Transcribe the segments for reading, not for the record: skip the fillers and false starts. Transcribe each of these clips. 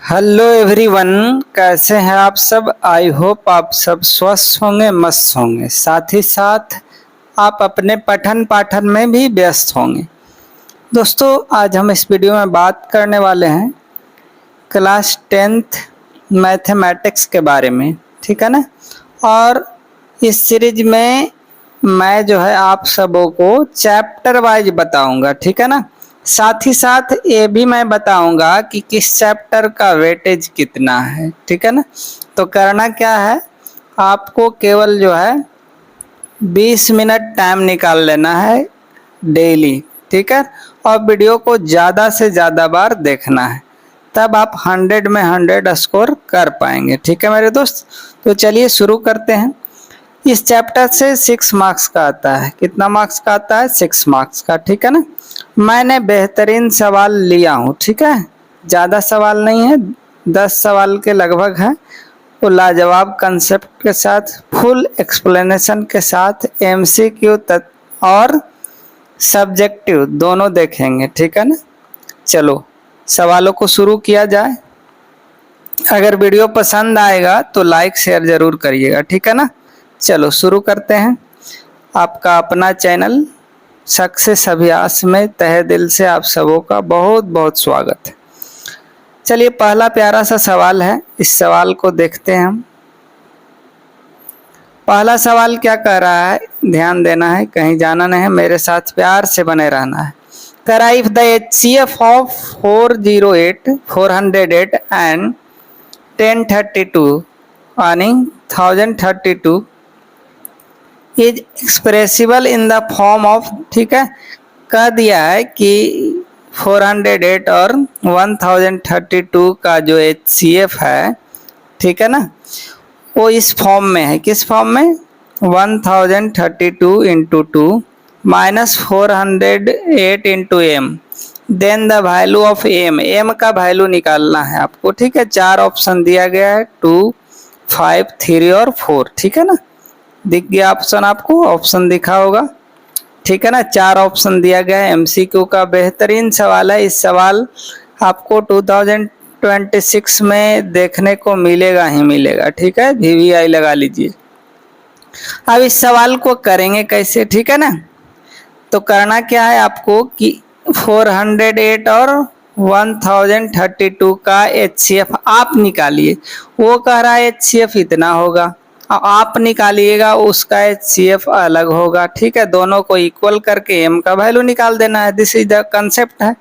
Hello everyone, कैसे हैं आप सब। आई होप आप सब स्वस्थ होंगे, मस्त होंगे। साथ ही साथ आप अपने पठन पाठन में भी व्यस्त होंगे। दोस्तों, आज हम इस वीडियो में बात करने वाले हैं क्लास 10th मैथमेटिक्स के बारे में, ठीक है ना। और इस सीरीज में मैं जो है आप सबों को चैप्टर वाइज बताऊंगा, ठीक है ना। साथ ही साथ ये भी मैं बताऊंगा कि किस चैप्टर का वेटेज कितना है, ठीक है ना। तो करना क्या है, आपको केवल जो है 20 मिनट टाइम निकाल लेना है डेली, ठीक है। और वीडियो को ज़्यादा से ज़्यादा बार देखना है, तब आप 100 में 100 स्कोर कर पाएंगे, ठीक है मेरे दोस्त। तो चलिए शुरू करते हैं। इस चैप्टर से 6 मार्क्स का आता है। कितना मार्क्स का आता है? 6 मार्क्स का, ठीक है ना। मैंने बेहतरीन सवाल लिया हूँ, ठीक है। ज़्यादा सवाल नहीं है, 10 सवाल के लगभग है। वो लाजवाब कंसेप्ट के साथ, फुल एक्सप्लेनेशन के साथ, MCQ और सब्जेक्टिव दोनों देखेंगे, ठीक है ना। चलो सवालों को शुरू किया जाए। अगर वीडियो पसंद आएगा तो लाइक शेयर जरूर करिएगा, ठीक है ना। चलो शुरू करते हैं। आपका अपना चैनल सक्सेस अभ्यास में तहे दिल से आप सबों का बहुत बहुत स्वागत है। चलिए पहला प्यारा सा सवाल है, इस सवाल को देखते हैं हम। पहला सवाल क्या कह रहा है, ध्यान देना है, कहीं जाना नहीं है, मेरे साथ प्यार से बने रहना है। कह रहा है if the HCF of 408 and 1032 यानी 1032 is expressible in the form of, ठीक है। कह दिया है कि 408 और 1032 का जो HCF है, ठीक है ना, वो इस फॉर्म में है। किस फॉर्म में? 1032 into 2 minus 408 into m, then the value of m. M का वैल्यू निकालना है आपको, ठीक है। 4 ऑप्शन दिया गया है, 2, 5, 3 और 4, ठीक है ना। दिख गया ऑप्शन आपको, ऑप्शन दिखा होगा, ठीक है ना। 4 ऑप्शन दिया गया है। MCQ का बेहतरीन सवाल है। इस सवाल आपको 2026 में देखने को मिलेगा ही मिलेगा, ठीक है। VVI लगा लीजिए। अब इस सवाल को करेंगे कैसे, ठीक है ना। तो करना क्या है आपको कि 408 और 1032 का HCF आप निकालिए। वो कह रहा है HCF इतना होगा, आप निकालिएगा उसका HCF अलग होगा, ठीक है। दोनों को इक्वल करके M का वैल्यू निकाल देना है। दिस इज द कंसेप्ट है।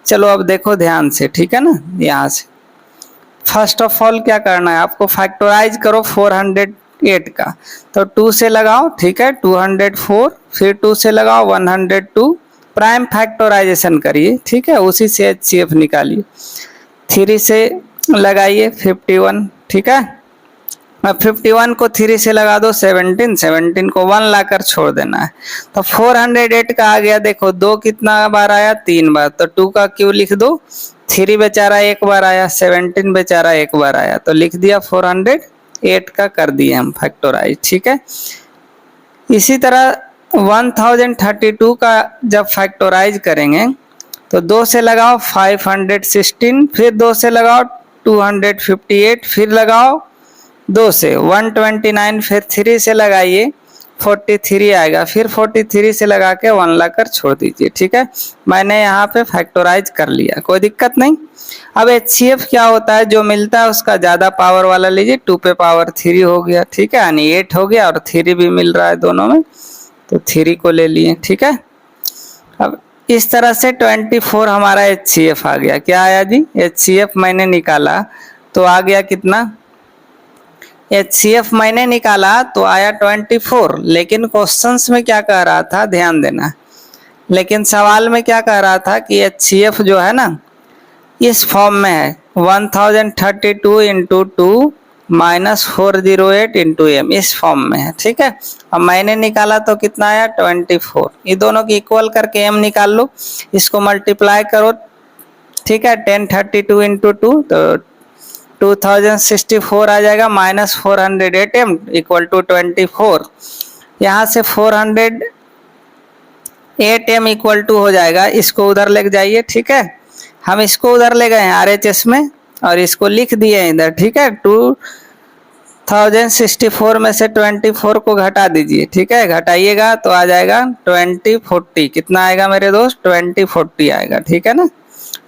चलो अब देखो ध्यान से, ठीक है ना। यहाँ से फर्स्ट ऑफ ऑल क्या करना है आपको, फैक्टराइज करो 408 का। तो 2 से लगाओ, ठीक है, 204, फिर 2 से लगाओ 102, प्राइम फैक्टराइजेशन करिए, ठीक है, उसी से HCF निकालिए। 3 से लगाइए 51, ठीक है। अब 51 को 3 से लगा दो 17, 17 को 1 लाकर छोड़ देना है। तो 408 का आ गया, देखो 2 कितना बार आया? 3 बार। तो 2 का क्यों लिख दो, 3 बेचारा एक बार आया, 17 बेचारा एक बार आया, तो लिख दिया 408 का कर दिए हम फैक्टराइज, ठीक है। इसी तरह 1032 का जब फैक्टराइज करेंगे तो 2 से लगाओ 516, फिर 2 से लगाओ 258, फिर लगाओ 2 से 129, फिर 3 से लगाइए 43 आएगा, फिर 43 से लगा के 1 लाकर छोड़ दीजिए, ठीक है। मैंने यहाँ पे फैक्टराइज कर लिया, कोई दिक्कत नहीं। अब HCF क्या होता है, जो मिलता है उसका ज़्यादा पावर वाला लीजिए। 2 पे पावर 3 हो गया, ठीक है, यानी 8 हो गया, और 3 भी मिल रहा है दोनों में, तो 3 को ले लिए, ठीक है। अब इस तरह से 24 हमारा HCF आ गया। क्या आया जी? HCF मैंने निकाला तो आ गया कितना? HCF मैंने निकाला तो आया 24, लेकिन क्वेश्चंस में क्या कह रहा था, ध्यान देना। लेकिन सवाल में क्या कह रहा था कि HCF जो है ना इस फॉर्म में है, 1032 इंटू 2 माइनस 408 इंटू एम, इस फॉर्म में है, ठीक है। अब मैंने निकाला तो कितना आया? 24। ये दोनों की इक्वल करके एम निकाल लो, इसको मल्टीप्लाई करो, ठीक है। 1032 इंटू 2 तो 2064 आ जाएगा, माइनस 408 एम इक्वल टू 24। यहाँ से 408 एम इक्वल टू हो जाएगा, इसको उधर ले जाइए, ठीक है। हम इसको उधर ले गए हैं RHS में, और इसको लिख दिए इधर, ठीक है। 2064 में से 24 को घटा दीजिए, ठीक है। घटाइएगा तो आ जाएगा 2040, कितना आएगा मेरे दोस्त, 2040 आएगा, ठीक है ना।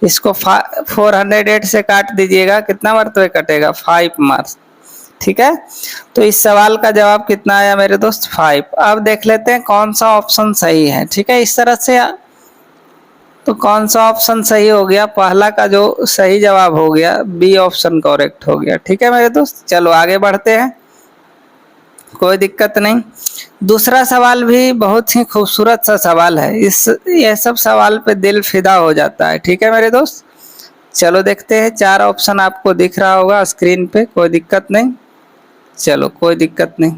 इसको 408 से काट दीजिएगा, कितना मरतबे कटेगा, 5 मार्क्स, ठीक है। तो इस सवाल का जवाब कितना आया मेरे दोस्त, 5। अब देख लेते हैं कौन सा ऑप्शन सही है, ठीक है। इस तरह से तो कौन सा ऑप्शन सही हो गया, पहला का जो सही जवाब हो गया, बी ऑप्शन करेक्ट हो गया, ठीक है मेरे दोस्त। चलो आगे बढ़ते हैं, कोई दिक्कत नहीं। दूसरा सवाल भी बहुत ही खूबसूरत सा सवाल है, ये सब सवाल पे दिल फिदा हो जाता है, ठीक है मेरे दोस्त। चलो देखते हैं, 4 ऑप्शन आपको दिख रहा होगा स्क्रीन पे, कोई दिक्कत नहीं। चलो कोई दिक्कत नहीं।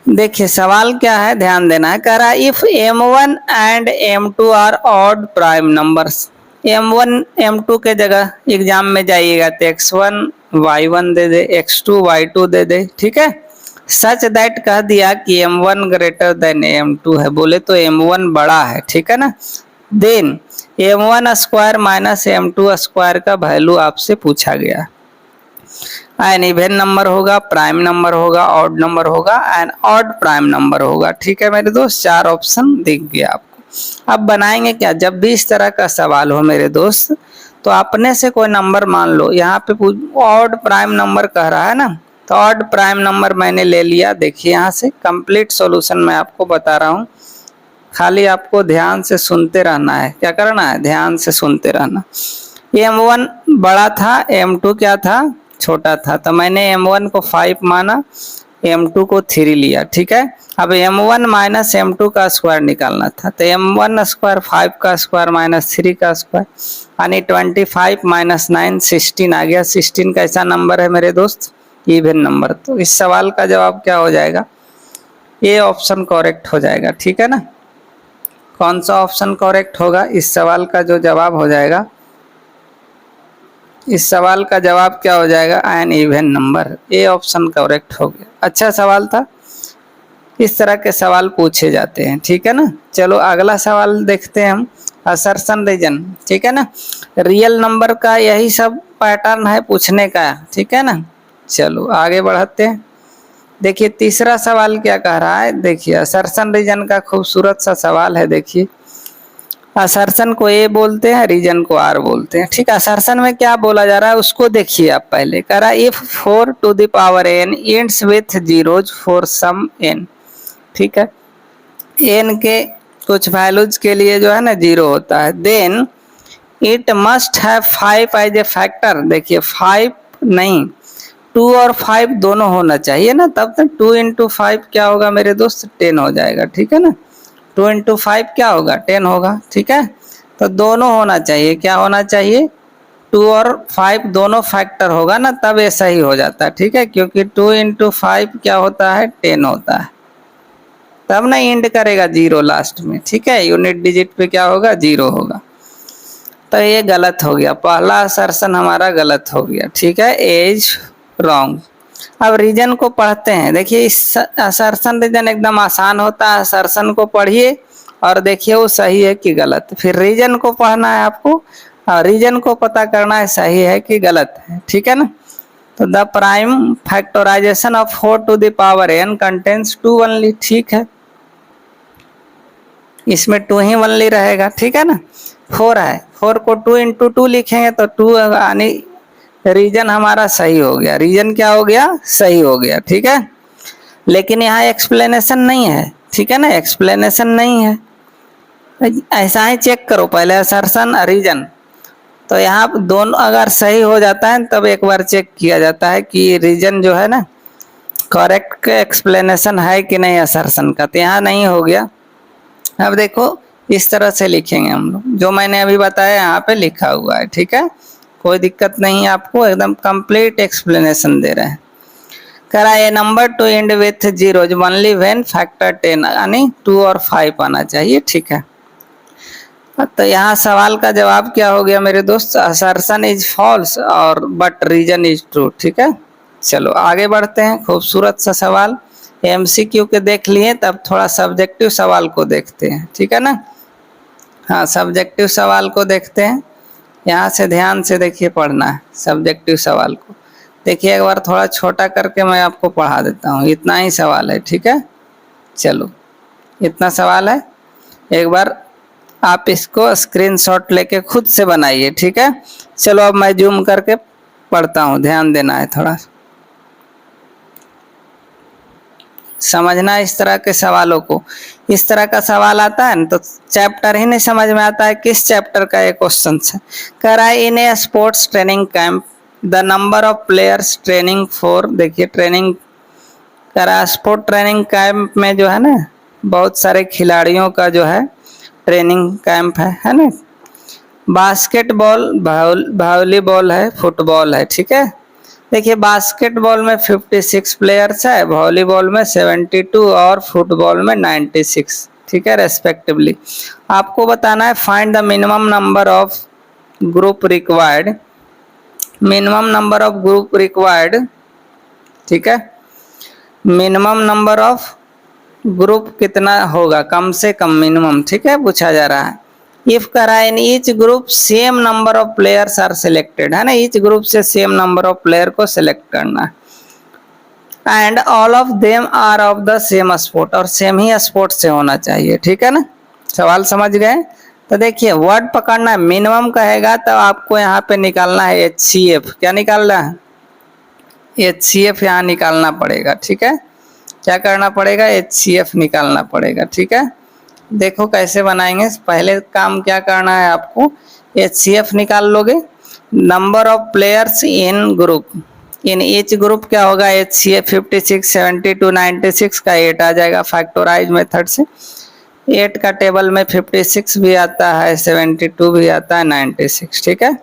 देखिए सवाल क्या है, ध्यान देना है। कह रहा है if m1 and m2 are odd prime numbers. m1 m2 के जगह एग्जाम में जाइएगा तो x1 y1 दे दे, x2 y2 दे दे, ठीक है। सच दैट कह दिया कि m1 ग्रेटर देन m2 है, बोले तो m1 बड़ा है, ठीक है ना। Then m1 square minus m2 square का वैल्यू आपसे पूछा गया। एन इवन नंबर होगा, प्राइम नंबर होगा, ऑड नंबर होगा एंड ऑड प्राइम नंबर होगा, ठीक है मेरे दोस्त। 4 ऑप्शन दिख गया आपको। अब बनाएंगे क्या, जब भी इस तरह का सवाल हो मेरे दोस्त, तो अपने से कोई नंबर मान लो, यहाँ पे ऑड प्राइम नंबर कह रहा है ना, तो ऑड प्राइम नंबर मैंने ले लिया। देखिए यहाँ से कंप्लीट सॉल्यूशन मैं आपको बता रहा हूँ, खाली आपको ध्यान से सुनते रहना है। क्या करना है, ध्यान से सुनते रहना। m1 बड़ा था, m2 क्या था, छोटा था, तो मैंने m1 को 5 माना, m2 को 3 लिया, ठीक है। अब m1 माइनस m2 का स्क्वायर निकालना था, तो m1 स्क्वायर 5 का स्क्वायर माइनस 3 का स्क्वायर, यानी 25 माइनस 9 16 आ गया। 16 कैसा नंबर है मेरे दोस्त, इवन नंबर। तो इस सवाल का जवाब क्या हो जाएगा, ये ऑप्शन करेक्ट हो जाएगा, ठीक है ना। कौन सा ऑप्शन करेक्ट होगा, इस सवाल का जो जवाब हो जाएगा, इस सवाल का जवाब क्या हो जाएगा, an even number, A option correct हो गया। अच्छा सवाल था, इस तरह के सवाल पूछे जाते हैं, ठीक है ना। चलो अगला सवाल देखते हैं हम, असर्शन रीजन, ठीक है ना। रियल नंबर का यही सब पैटर्न है पूछने का, ठीक है ना। चलो आगे बढ़ते हैं। देखिए तीसरा सवाल क्या कह रहा है, देखिए असर्शन रीजन का खूबसूरत सा सवाल है। देखिए असर्शन को ए बोलते हैं, रीजन को आर बोलते हैं, ठीक है। असर्शन में क्या बोला जा रहा है उसको देखिए आप पहले। कह रहा है if 4 to the power n ends with zeros for some n, ठीक है। n के कुछ वैल्यूज के लिए जो है ना 0 होता है, then it must have 5 as a factor. देखिए 5 नहीं, 2 और 5 दोनों होना चाहिए ना, तब तक 2 इंटू 5 क्या होगा मेरे दोस्त, 10 हो जाएगा, ठीक है ना। 2 इंटू 5 क्या होगा, 10 होगा, ठीक है। तो दोनों होना चाहिए, क्या होना चाहिए, 2 और 5 दोनों फैक्टर होगा ना, तब ये सही हो जाता है, ठीक है। क्योंकि 2 इंटू 5 क्या होता है, 10 होता है, तब ना इंड करेगा 0 लास्ट में, ठीक है। यूनिट डिजिट पे क्या होगा, 0 होगा। तो ये गलत हो गया, पहला असर्शन हमारा गलत हो गया, ठीक है, एज रॉन्ग। अब रीजन को पढ़ते हैं। देखिए इस असर्शन रीजन एकदम आसान होता है, असर्शन को पढ़िए और देखिए वो सही है कि गलत, फिर रीजन को पढ़ना है आपको और रीजन को पता करना है सही है कि गलत है, ठीक है ना। तो the prime factorisation of 4 to the power n contains 2 only, ठीक है, इसमें 2 ही ओनली रहेगा, ठीक है ना। 4 है, 4 को 2 इंटू 2 लिखेंगे तो 2 यानी रीजन हमारा सही हो गया, रीजन क्या हो गया, सही हो गया, ठीक है। लेकिन यहाँ एक्सप्लेनेशन नहीं है, ठीक है ना, एक्सप्लेनेशन नहीं है, ऐसा ही चेक करो पहले असर्शन रीजन। तो यहाँ दोनों अगर सही हो जाता है तब एक बार चेक किया जाता है कि रीजन जो है ना करेक्ट एक्सप्लेनेशन है कि नहीं असर्शन का, तो यहाँ नहीं हो गया। अब देखो इस तरह से लिखेंगे हम लोग, जो मैंने अभी बताया यहाँ पे लिखा हुआ है, ठीक है, कोई दिक्कत नहीं है, आपको एकदम कंप्लीट एक्सप्लेनेशन दे रहे हैं। करा a number to end with zero only when factor 10, यानी 2 और 5 आना चाहिए, ठीक है। तो यहाँ सवाल का जवाब क्या हो गया मेरे दोस्त, असर्शन इज फॉल्स और बट रीजन इज ट्रू, ठीक है। चलो आगे बढ़ते हैं, खूबसूरत सा सवाल एमसीक्यू के देख लिए, तब थोड़ा सब्जेक्टिव सवाल को देखते हैं, ठीक है ना। हाँ सब्जेक्टिव सवाल को देखते हैं। यहाँ से ध्यान से देखिए पढ़ना है सब्जेक्टिव सवाल को। देखिए एक बार थोड़ा छोटा करके मैं आपको पढ़ा देता हूँ, इतना ही सवाल है, ठीक है। चलो इतना सवाल है, एक बार आप इसको स्क्रीनशॉट लेके खुद से बनाइए, ठीक है। चलो अब मैं जूम करके पढ़ता हूँ, ध्यान देना है थोड़ा, समझना इस तरह के सवालों को। इस तरह का सवाल आता है ना तो चैप्टर ही नहीं समझ में आता है किस चैप्टर का ये क्वेश्चन है। कह रहा है in a sports training camp the number of players training for, देखिए ट्रेनिंग कह रहा है स्पोर्ट ट्रेनिंग कैंप में जो है ना बहुत सारे खिलाड़ियों का जो है ट्रेनिंग कैंप है ना। बास्केटबॉल, वॉलीबॉल है, फुटबॉल है, ठीक है। देखिए बास्केटबॉल में 56 प्लेयर्स है, वॉलीबॉल में 72 और फुटबॉल में 96, ठीक है रेस्पेक्टिवली। आपको बताना है find the minimum number of group required, minimum number of group required, ठीक है। मिनिमम नंबर ऑफ ग्रुप कितना होगा, कम से कम मिनिमम, ठीक है, पूछा जा रहा है। इफ करा in each group same number of players are selected, है ना, ईच ग्रुप से सेम नंबर ऑफ प्लेयर को सिलेक्ट करना है। And all of them are of the same sport, और सेम ही स्पोर्ट से होना चाहिए, ठीक है ना। सवाल समझ गए। तो देखिए वर्ड पकड़ना है, मिनिमम कहेगा तो आपको यहाँ पे निकालना है HCF, क्या निकालना है, HCF यहाँ निकालना पड़ेगा, ठीक है। क्या करना पड़ेगा, HCF निकालना पड़ेगा, ठीक है। देखो कैसे बनाएंगे, पहले काम क्या करना है आपको, HCF निकाल लोगे, number of players in group, in each group क्या होगा, HCF 56, 72, 96 का 8 आ जाएगा फैक्टराइज मेथड से। 8 का टेबल में 56 भी आता है, 72 भी आता है, 96, ठीक है।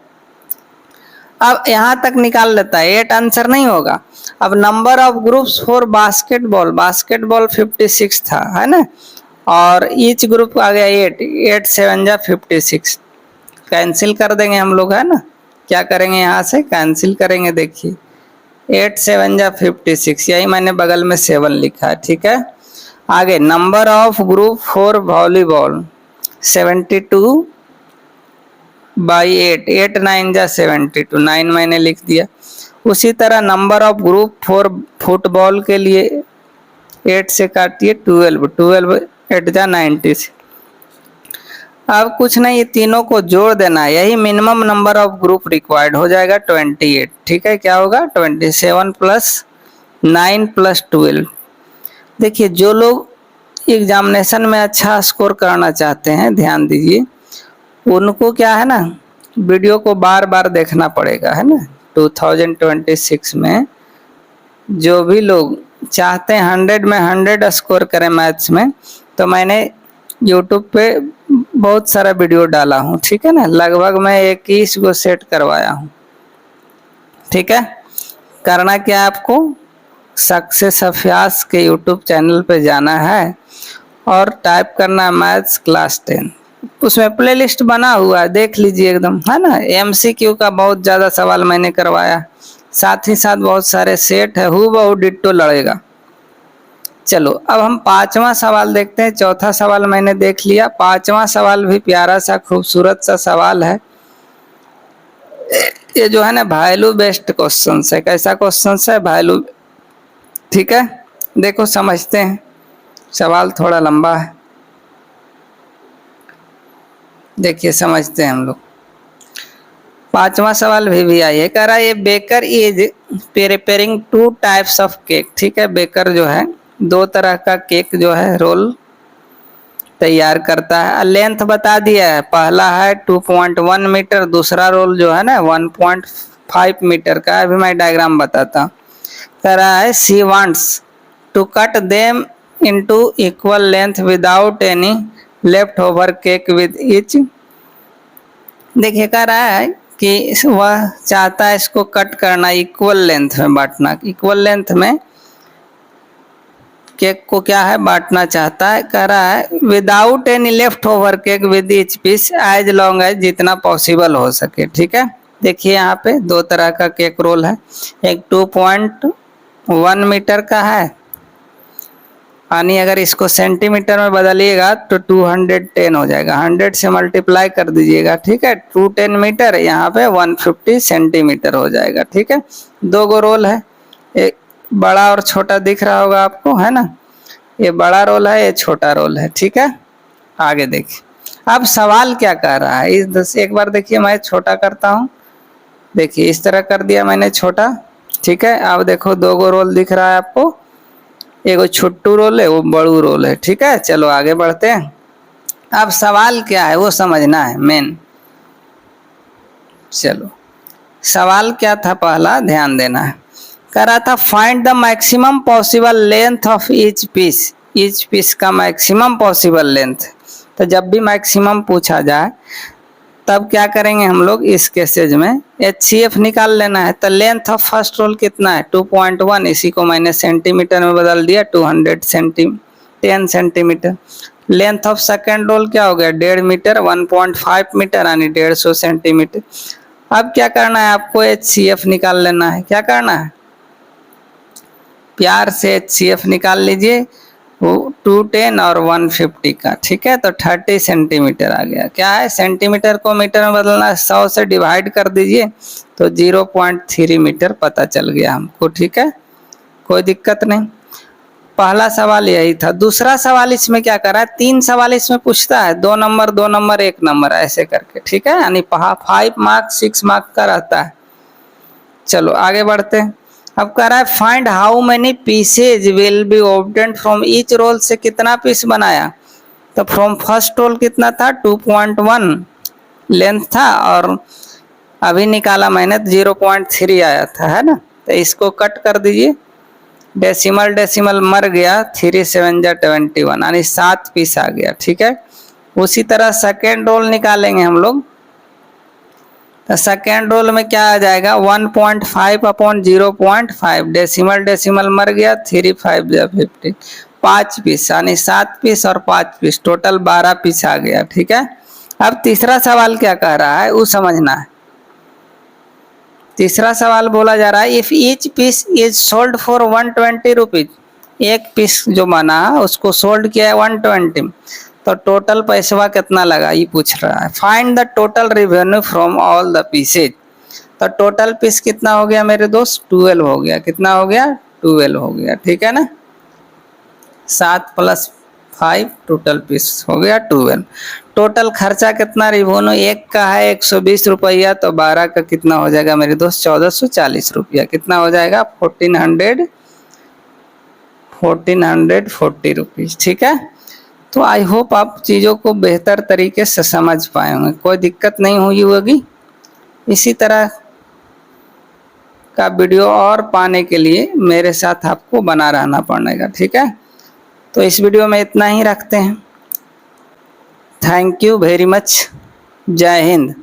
अब यहाँ तक निकाल लेता है, 8 आंसर नहीं होगा। अब number of groups for basketball, basketball 56 था, है ना, और ईच ग्रुप आ गया 8, 8 7 जा 56, कैंसिल कर देंगे हम लोग, है ना। क्या करेंगे, यहाँ से कैंसिल करेंगे, देखिए 8 7 जा 56, यही मैंने बगल में 7 लिखा है, ठीक है। आगे number of group for volleyball 72 by 8, 8 9 जा 72, 9 मैंने लिख दिया। उसी तरह number of group for football के लिए 8 से काटिए 12, 12 8 जा 90 से। अब कुछ नहीं, ये तीनों को जोड़ देना है, यही minimum number of group required हो जाएगा 28, ठीक है। क्या होगा 27 प्लस 9 प्लस 12। देखिए जो लोग एग्जामिनेशन में अच्छा स्कोर करना चाहते हैं, ध्यान दीजिए, उनको क्या है ना वीडियो को बार बार देखना पड़ेगा, है ना। 2026 में जो भी लोग चाहते हैं 100 में 100 स्कोर करें मैथ्स में, तो मैंने यूट्यूब पे बहुत सारा वीडियो डाला हूँ, ठीक है ना, लगभग मैं 21 को सेट करवाया हूँ, ठीक है। करना क्या आपको, सक्सेस अभ्यास के यूट्यूब चैनल पे जाना है और टाइप करना है मैथ्स क्लास 10, उसमें प्लेलिस्ट बना हुआ है, देख लीजिए एकदम, है ना। MCQ का बहुत ज़्यादा सवाल मैंने करवाया, साथ ही साथ बहुत सारे सेट है, हूबहू डिट्टो लड़ेगा। चलो अब हम 5वां सवाल देखते हैं, चौथा सवाल मैंने देख लिया, 5वां सवाल भी प्यारा सा खूबसूरत सा सवाल है। ये जो है ना वैल्यू बेस्ड क्वेश्चन है, कैसा क्वेश्चन है, वैल्यू, ठीक है। देखो समझते हैं, सवाल थोड़ा लंबा है, देखिए समझते हैं हम लोग। 5वां सवाल भी आई है, कह रहा है ये baker is preparing 2 types of cake, ठीक है। बेकर जो है 2 तरह का केक जो है रोल तैयार करता है। लेंथ बता दिया है, पहला है 2.1 मीटर, दूसरा रोल जो है ना 1.5 मीटर का। अभी मैं डायग्राम बताता हूँ। कह रहा है she wants to cut them into equal length without any left over cake with each. देखिए कह रहा है कि वह चाहता है इसको कट करना, इक्वल लेंथ में बांटना, इक्वल लेंथ में केक को क्या है बांटना चाहता है। कह रहा है without any left over cake with each piece as long as, जितना पॉसिबल हो सके, ठीक है। देखिए यहाँ पे 2 तरह का केक रोल है, एक 2.1 मीटर का है यानी अगर इसको सेंटीमीटर में बदलिएगा तो 210 हो जाएगा। 100 से मल्टीप्लाई कर दीजिएगा, ठीक है। 210 मीटर, यहाँ पे 150 सेंटीमीटर हो जाएगा, ठीक है। दो गो रोल है, एक बड़ा और छोटा दिख रहा होगा आपको, है ना। ये बड़ा रोल है, ये छोटा रोल है, ठीक है। आगे देखिए, अब सवाल क्या कह रहा है इस एक बार देखिए, मैं छोटा करता हूँ। देखिए इस तरह कर दिया मैंने छोटा, ठीक है। अब देखो दो गो रोल दिख रहा है आपको, एगो छोटू रोल है, वो बड़ू रोल है, ठीक है। चलो आगे बढ़ते हैं। अब सवाल क्या है वो समझना है मेन। चलो सवाल क्या था, पहला ध्यान देना है। कह रहा था find the maximum possible length of each piece. Each piece का मैक्सिमम पॉसिबल लेंथ। तो जब भी मैक्सिमम पूछा जाए तब क्या करेंगे हम लोग, इस केसेज में HCF निकाल लेना है। तो लेंथ ऑफ फर्स्ट रोल कितना है 2.1, इसी को मैंने सेंटीमीटर में बदल दिया, 10 centimetre. Length of second roll क्या हो गया 1.5 मीटर, 1.5 मीटर यानी 150 सेंटीमीटर। अब क्या करना है आपको, HCF निकाल लेना है। क्या करना है, प्यार से HCF निकाल लीजिए, वो 210 और 150 का, ठीक है। तो 30 सेंटीमीटर आ गया। क्या है, सेंटीमीटर को मीटर में बदलना है, 100 से डिवाइड कर दीजिए तो 0.3 मीटर पता चल गया हमको, ठीक है। कोई दिक्कत नहीं। पहला सवाल यही था। दूसरा सवाल इसमें क्या करा है, 3 सवाल इसमें पूछता है, 2 नंबर 2 नंबर 1 नंबर ऐसे करके, ठीक है। यानी 5 मार्क्स 6 मार्क्स का रहता है। चलो आगे बढ़ते हैं। अब कह रहा है find how many pieces will be obtained from each roll. से कितना पीस बनाया, तो फ्रॉम फर्स्ट रोल कितना था 2.1 लेंथ था, और अभी निकाला मैंने 0.3 आया था, है ना। तो इसको कट कर दीजिए, डेसिमल डेसिमल मर गया, 3 7 21 यानी 7 पीस आ गया, ठीक है। उसी तरह सेकेंड रोल निकालेंगे हम लोग। तो सेकेंड रोल में क्या आ जाएगा 1.5 अपॉन 0.5, डेसिमल डेसिमल मर गया, 3 5 50, 5 पीस यानी 7 पीस और 5 पीस, टोटल 12 पीस आ गया, ठीक है। अब तीसरा सवाल क्या कह रहा है वो समझना है। तीसरा सवाल बोला जा रहा है if each piece is sold for 120 rupees. एक पीस जो बना उसको सोल्ड किया है 120, तो टोटल पैसा कितना लगा ये पूछ रहा है। Find the total revenue from all the pieces. तो टोटल पीस कितना हो गया मेरे दोस्त, 12 हो गया। कितना हो गया, 12 हो गया, ठीक है ना। 7 + 5 टोटल पीस हो गया 12। टोटल खर्चा कितना रेवेन्यू, एक का है 120 रुपया, तो 12 का कितना हो जाएगा मेरे दोस्त 1440 रुपया। कितना हो जाएगा 1440 रुपीज, ठीक है। तो आई होप आप चीज़ों को बेहतर तरीके से समझ पाए होंगे, कोई दिक्कत नहीं हुई होगी। इसी तरह का वीडियो और पाने के लिए मेरे साथ आपको बना रहना पड़ेगा, ठीक है। तो इस वीडियो में इतना ही रखते हैं। Thank you very much. जय हिंद।